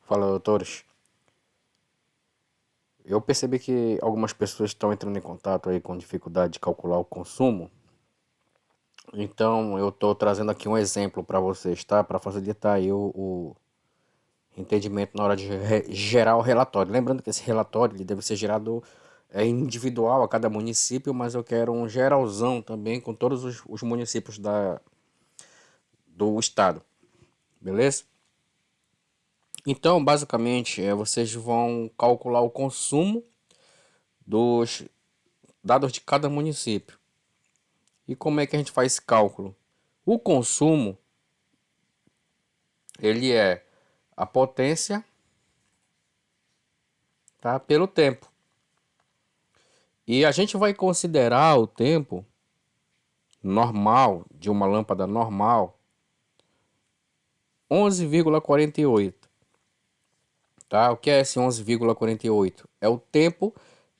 Fala, doutores. Eu percebi que algumas pessoas estão entrando em contato aí com dificuldade de calcular o consumo. Então, eu estou trazendo aqui um exemplo para vocês, tá? Para facilitar aí o entendimento na hora de gerar o relatório. Lembrando que esse relatório ele deve ser gerado individual a cada município, mas eu quero um geralzão também com todos os municípios do estado, beleza? Então, basicamente, vocês vão calcular o consumo dos dados de cada município. E como é que a gente faz esse cálculo? O consumo, ele é a potência, tá, pelo tempo. E a gente vai considerar o tempo normal de uma lâmpada normal 11,48. Tá? O que é esse 11,48? É o tempo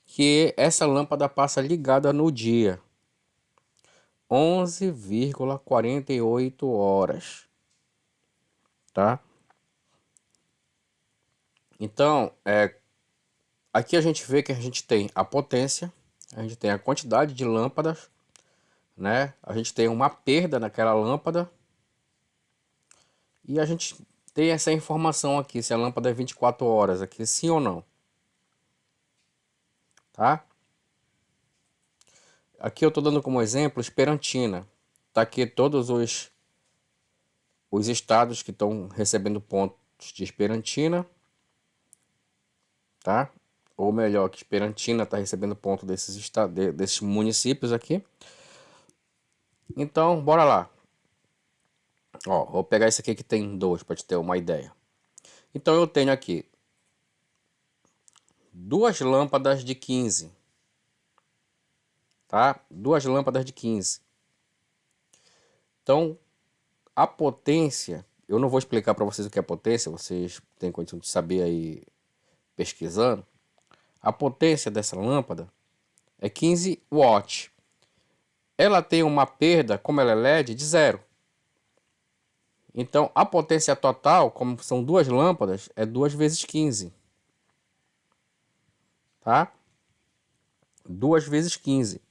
que essa lâmpada passa ligada no dia. 11,48 horas, tá? Então, aqui a gente vê que a gente tem a potência, a gente tem a quantidade de lâmpadas, né? A gente tem uma perda naquela lâmpada e a gente tem essa informação aqui, se a lâmpada é 24 horas aqui, sim ou não, tá? Aqui eu estou dando como exemplo Esperantina. Tá aqui todos os estados que estão recebendo pontos de Esperantina, tá? Ou melhor, que Esperantina está recebendo ponto desses estados, desses municípios aqui. Então, bora lá. Ó, vou pegar esse aqui que tem dois para te ter uma ideia. Então eu tenho aqui duas lâmpadas de 15, tá? Duas lâmpadas de 15. Então, a potência, eu não vou explicar para vocês o que é potência, vocês têm condição de saber aí pesquisando. A potência dessa lâmpada é 15 watts. Ela tem uma perda, como ela é LED, de zero. Então, a potência total, como são duas lâmpadas, é 2 vezes 15, tá? 2 vezes 15.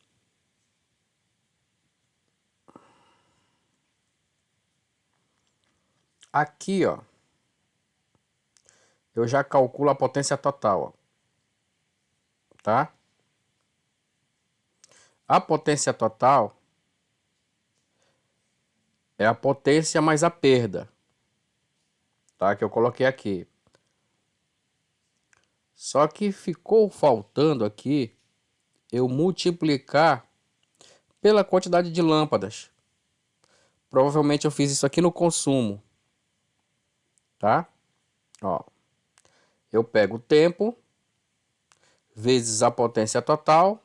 Aqui, ó, eu já calculo a potência total, ó, tá? A potência total é a potência mais a perda, tá? Que eu coloquei aqui. Só que ficou faltando aqui eu multiplicar pela quantidade de lâmpadas. Provavelmente eu fiz isso aqui no consumo, tá? Ó, eu pego o tempo vezes a potência total,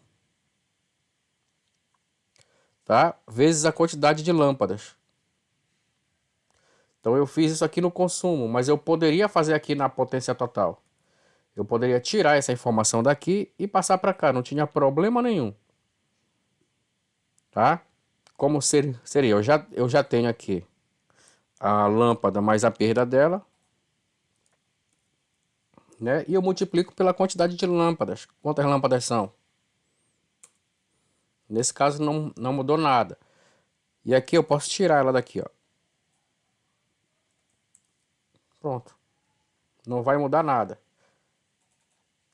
tá? Vezes a quantidade de lâmpadas. Então eu fiz isso aqui no consumo, mas eu poderia fazer aqui na potência total. Eu poderia tirar essa informação daqui e passar para cá, não tinha problema nenhum, tá? Como seria? Eu já tenho aqui a lâmpada mais a perda dela, né? E eu multiplico pela quantidade de lâmpadas. Quantas lâmpadas são? Nesse caso não mudou nada. E aqui eu posso tirar ela daqui, ó. Pronto. Não vai mudar nada.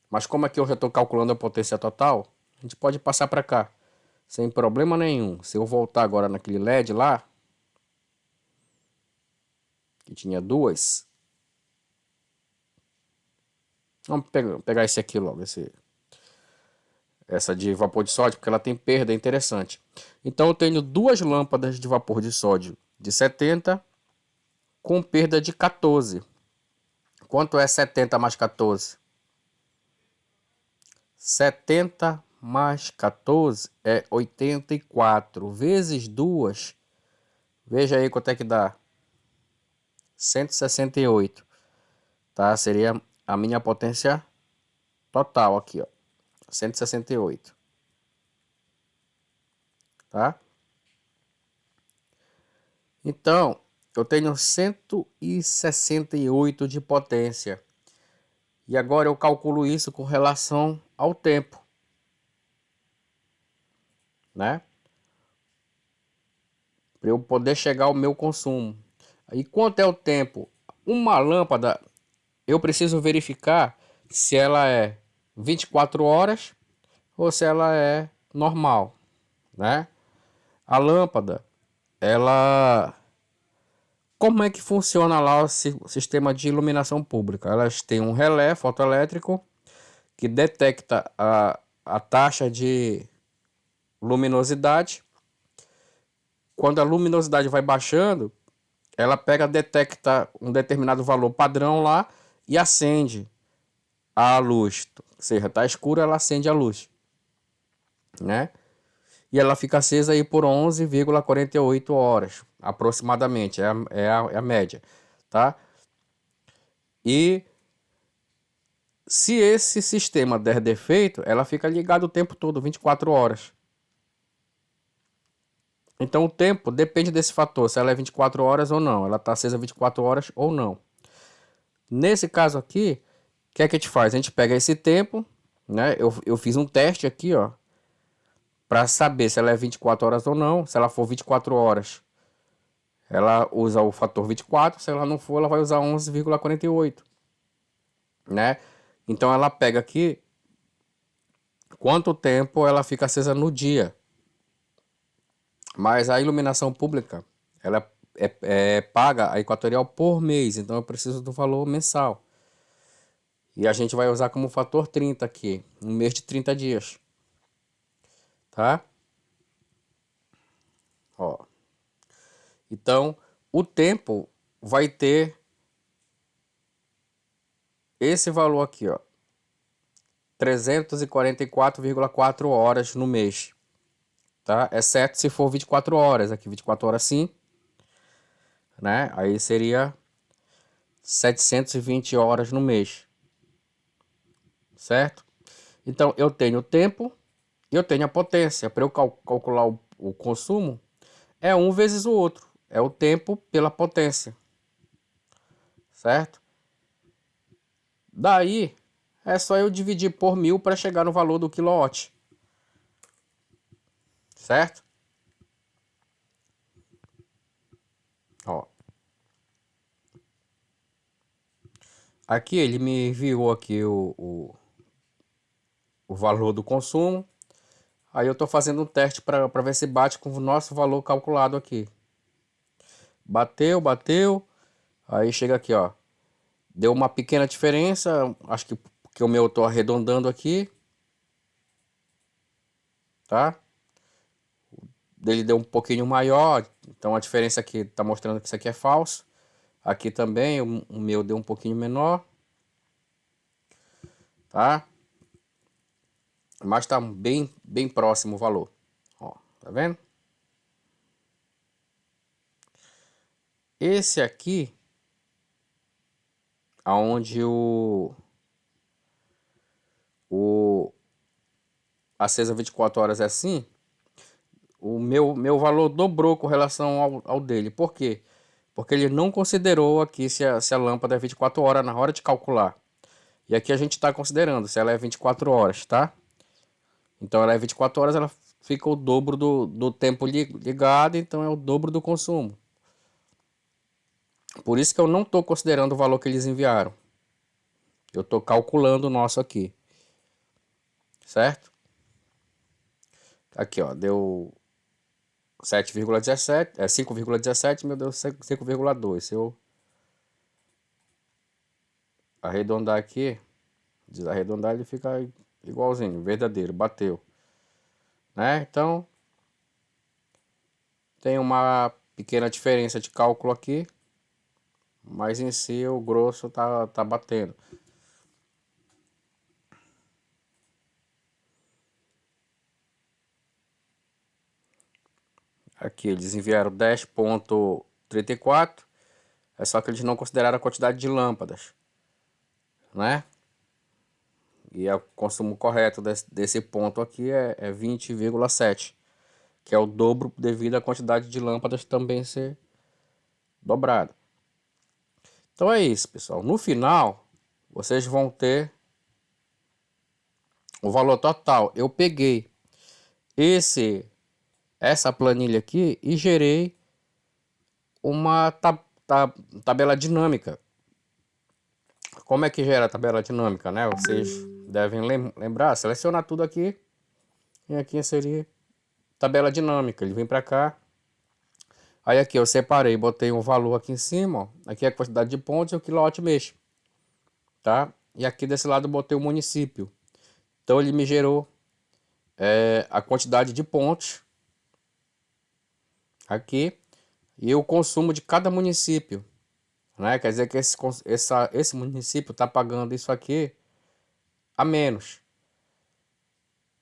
Mas como aqui eu já estou calculando a potência total, a gente pode passar para cá, sem problema nenhum. Se eu voltar agora naquele LED lá, que tinha duas. Vamos pegar esse aqui logo, essa de vapor de sódio, porque ela tem perda, é interessante. Então eu tenho duas lâmpadas de vapor de sódio de 70 com perda de 14. Quanto é 70 mais 14? 70 mais 14 é 84 vezes 2. Veja aí quanto é que dá. 168, tá? Seria a minha potência total aqui, ó. 168, tá? Então, eu tenho 168 de potência. E agora eu calculo isso com relação ao tempo, né? Para eu poder chegar ao meu consumo. E quanto é o tempo? Uma lâmpada, eu preciso verificar se ela é 24 horas ou se ela é normal, né? A lâmpada, ela... Como é que funciona lá o sistema de iluminação pública? Elas têm um relé fotoelétrico que detecta a taxa de luminosidade. Quando a luminosidade vai baixando, ela pega, detecta um determinado valor padrão lá e acende a luz. Ou seja, está escuro, ela acende a luz, né? E ela fica acesa aí por 11,48 horas, aproximadamente, é a média, tá? E se esse sistema der defeito, ela fica ligada o tempo todo, 24 horas. Então o tempo depende desse fator, se ela é 24 horas ou não, ela está acesa 24 horas ou não. Nesse caso aqui, o que é que a gente faz? A gente pega esse tempo, né? Eu fiz um teste aqui, ó, para saber se ela é 24 horas ou não. Se ela for 24 horas, ela usa o fator 24, se ela não for, ela vai usar 11,48, né? Então ela pega aqui quanto tempo ela fica acesa no dia. Mas a iluminação pública, ela é paga a Equatorial por mês, então eu preciso do valor mensal. E a gente vai usar como fator 30 aqui, um mês de 30 dias, tá? Ó. Então, o tempo vai ter esse valor aqui, ó, 344,4 horas no mês, tá? Exceto se for 24 horas, aqui 24 horas sim, né? Aí seria 720 horas no mês, certo? Então, eu tenho o tempo e eu tenho a potência. Para eu calcular o consumo, é um vezes o outro. É o tempo pela potência, certo? Daí, é só eu dividir por 1000 para chegar no valor do quilowatt, certo? Ó, aqui ele me enviou aqui o valor do consumo. Aí eu estou fazendo um teste para ver se bate com o nosso valor calculado aqui. Bateu, bateu. Aí chega aqui, ó. Deu uma pequena diferença. Acho que o meu eu tô arredondando aqui, tá? Dele deu um pouquinho maior. Então a diferença aqui tá mostrando que isso aqui é falso. Aqui também o meu deu um pouquinho menor, tá? Mas tá bem próximo o valor. Ó, tá vendo? Esse aqui, aonde o acesa 24 horas é assim, o meu valor dobrou com relação ao dele. Por quê? Porque ele não considerou aqui se a lâmpada é 24 horas na hora de calcular. E aqui a gente está considerando se ela é 24 horas, tá? Então ela é 24 horas, ela fica o dobro do tempo ligado, então é o dobro do consumo. Por isso que eu não estou considerando o valor que eles enviaram. Eu estou calculando o nosso aqui, certo? Aqui, ó, deu 7,17, 5,17, meu Deus, 5,2. Se eu arredondar aqui, desarredondar, ele fica igualzinho, verdadeiro, bateu, né? Então, tem uma pequena diferença de cálculo aqui, mas em si o grosso tá batendo. Aqui eles enviaram 10,34, é só que eles não consideraram a quantidade de lâmpadas, né? E o consumo correto desse ponto aqui é 20,7, que é o dobro devido à quantidade de lâmpadas também ser dobrada. Então é isso, pessoal. No final, vocês vão ter o valor total. Eu peguei essa planilha aqui e gerei uma tabela dinâmica. Como é que gera a tabela dinâmica, né? Vocês devem lembrar, selecionar tudo aqui e aqui seria tabela dinâmica. Ele vem para cá. Aí aqui eu separei, botei um valor aqui em cima, ó. Aqui é a quantidade de pontos e o quilowatt-mês, tá? E aqui desse lado eu botei o município. Então ele me gerou a quantidade de pontos aqui e o consumo de cada município, né? Quer dizer que esse município está pagando isso aqui a menos.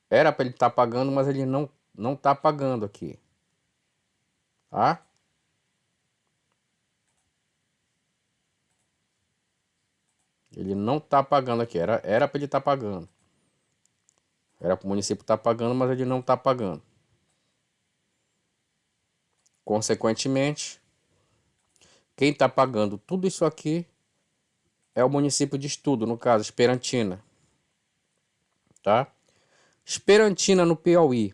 Era para ele estar pagando, mas ele não está pagando aqui, tá? Ele não está pagando aqui, era para ele estar pagando. Era para o município estar pagando, mas ele não está pagando. Consequentemente, quem está pagando tudo isso aqui é o município de Estudo, no caso, Esperantina, tá? Esperantina no Piauí,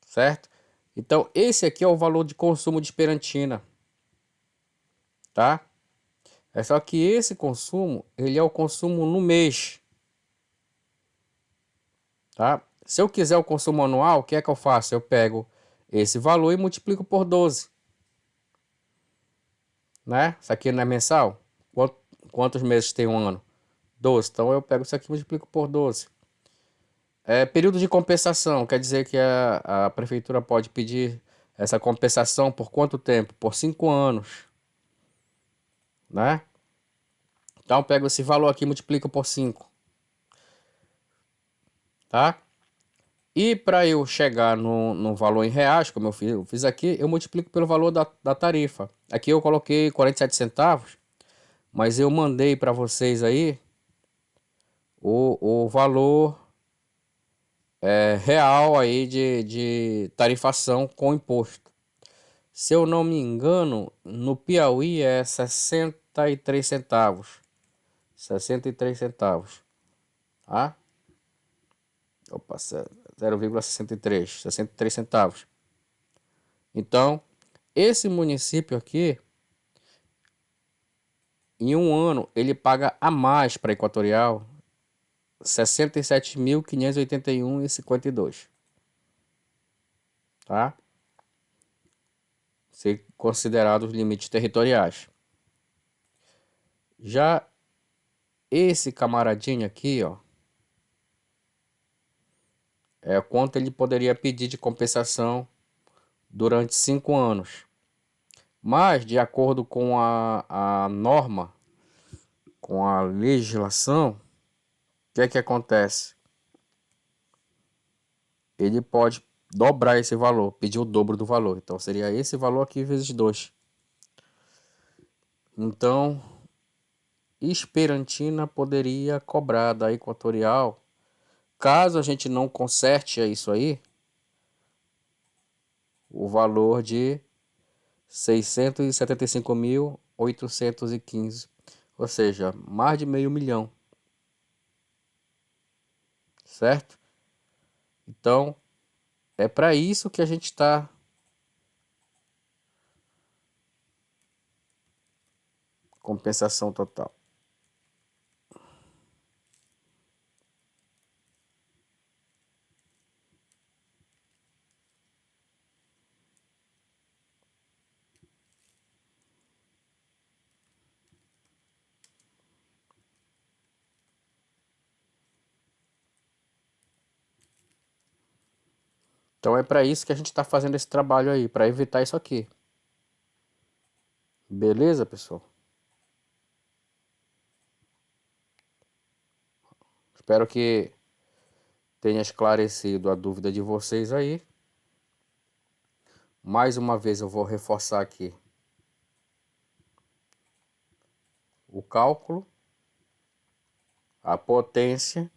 certo? Então, esse aqui é o valor de consumo de Esperantina, tá? É só que esse consumo, ele é o consumo no mês, tá? Se eu quiser o consumo anual, o que é que eu faço? Eu pego esse valor e multiplico por 12, né? Isso aqui não é mensal? Quantos meses tem um ano? 12. Então eu pego isso aqui e multiplico por 12. Período de compensação, quer dizer que a prefeitura pode pedir essa compensação por quanto tempo? Por 5 anos, né? Então eu pego esse valor aqui e multiplico por 5, tá? E para eu chegar no valor em reais, como eu fiz aqui, eu multiplico pelo valor da tarifa. Aqui eu coloquei 47 centavos, mas eu mandei para vocês aí o valor real aí de tarifação com imposto. Se eu não me engano, no Piauí é 63 centavos. 63 centavos. Tá? Opa, 0,63 centavos. Então, esse município aqui, em um ano, ele paga a mais para Equatorial 67.581,52. Tá? Se considerado os limites territoriais. Já esse camaradinho aqui, ó, é quanto ele poderia pedir de compensação durante 5 anos. Mas, de acordo com a norma, com a legislação, o que é que acontece? Ele pode dobrar esse valor, pedir o dobro do valor. Então, seria esse valor aqui vezes 2. Então, Esperantina poderia cobrar da Equatorial, caso a gente não conserte isso aí, o valor de 675.815, ou seja, mais de meio milhão, certo? Então, é para isso que a gente está compensação total. Então é para isso que a gente está fazendo esse trabalho aí, para evitar isso aqui. Beleza, pessoal? Espero que tenha esclarecido a dúvida de vocês aí. Mais uma vez eu vou reforçar aqui o cálculo. A potência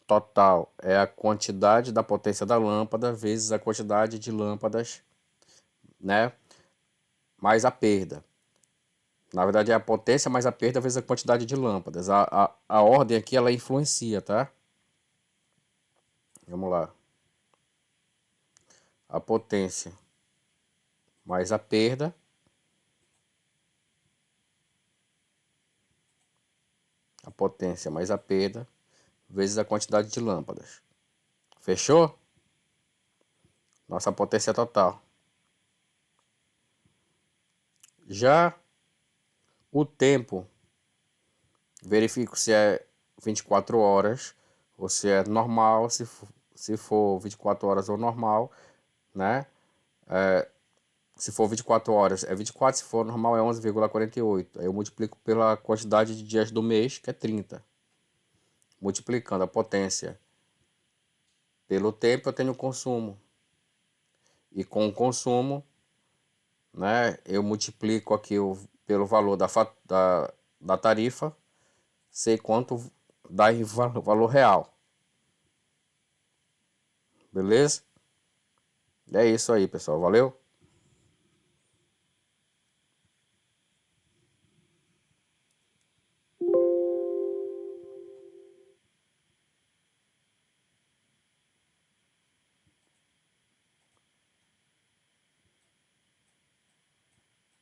total é a quantidade da potência da lâmpada vezes a quantidade de lâmpadas, né? mais a perda. Na verdade é a potência mais a perda vezes a quantidade de lâmpadas. A ordem aqui ela influencia, tá? Vamos lá. A potência mais a perda. A potência mais a perda vezes a quantidade de lâmpadas. Fechou? Nossa potência total. Já o tempo, verifico se é 24 horas ou se é normal, se for 24 horas ou normal, né? Se for 24 horas é 24, se for normal é 11,48. Aí eu multiplico pela quantidade de dias do mês, que é 30. Multiplicando a potência pelo tempo, eu tenho o consumo. E com o consumo, né, eu multiplico aqui pelo valor da tarifa, sei quanto dá em valor real. Beleza? É isso aí, pessoal. Valeu?